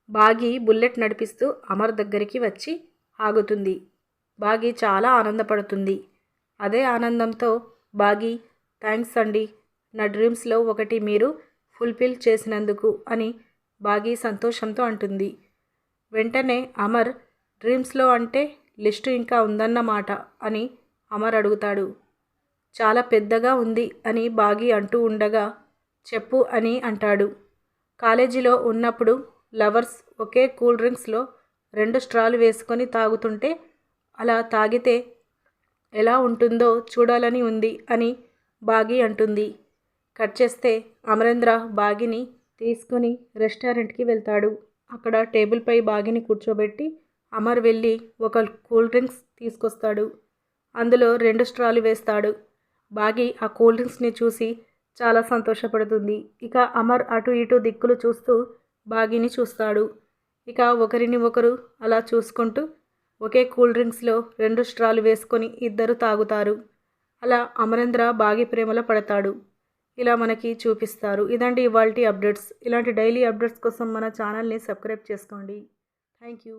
బాగి bullet నడిపిస్తూ అమర్ దగ్గరికి వచ్చి ఆగుతుంది. బాగి చాలా ఆనందపడుతుంది. అదే ఆనందంతో బాగి, థ్యాంక్స్ అండి, నా డ్రీమ్స్లో ఒకటి మీరు ఫుల్ఫిల్ చేసినందుకు అని బాగి సంతోషంతో అంటుంది. వెంటనే అమర్, డ్రీమ్స్లో అంటే లిస్టు ఇంకా ఉందన్నమాట అని అమర్ అడుగుతాడు. చాలా పెద్దగా ఉంది అని బాగి అంటూ ఉండగా, చెప్పు అని అంటాడు. కాలేజీలో ఉన్నప్పుడు లవర్స్ ఒకే కూల్ డ్రింక్స్లో 2 స్ట్రాలు వేసుకొని తాగుతుంటే అలా తాగితే ఎలా ఉంటుందో చూడాలని ఉంది అని బాగి అంటుంది. కట్ చేస్తే అమరేంద్ర బాగిని తీసుకుని రెస్టారెంట్కి వెళ్తాడు. అక్కడ టేబుల్పై బాగిని కూర్చోబెట్టి అమర్ వెళ్ళి ఒక కూల్ డ్రింక్స్ తీసుకొస్తాడు. అందులో 2 స్ట్రాలు వేస్తాడు. బాగి ఆ కూల్ డ్రింక్స్ని చూసి చాలా సంతోషపడుతుంది. ఇక అమర్ అటు ఇటు దిక్కులు చూస్తూ బాగిని చూస్తాడు. ఇక ఒకరిని ఒకరు అలా చూసుకుంటూ ఒకే కూల్ డ్రింక్స్లో 2 స్ట్రాలు వేసుకొని ఇద్దరు తాగుతారు. అలా అమరేంద్ర బాగి ప్రేమలో పడతాడు. ఇలా మనకి చూపిస్తారు. ఇదండి ఇవాల్టి అప్డేట్స్. ఇలాంటి డైలీ అప్డేట్స్ కోసం మన ఛానల్ని సబ్స్క్రైబ్ చేసుకోండి. Thank you.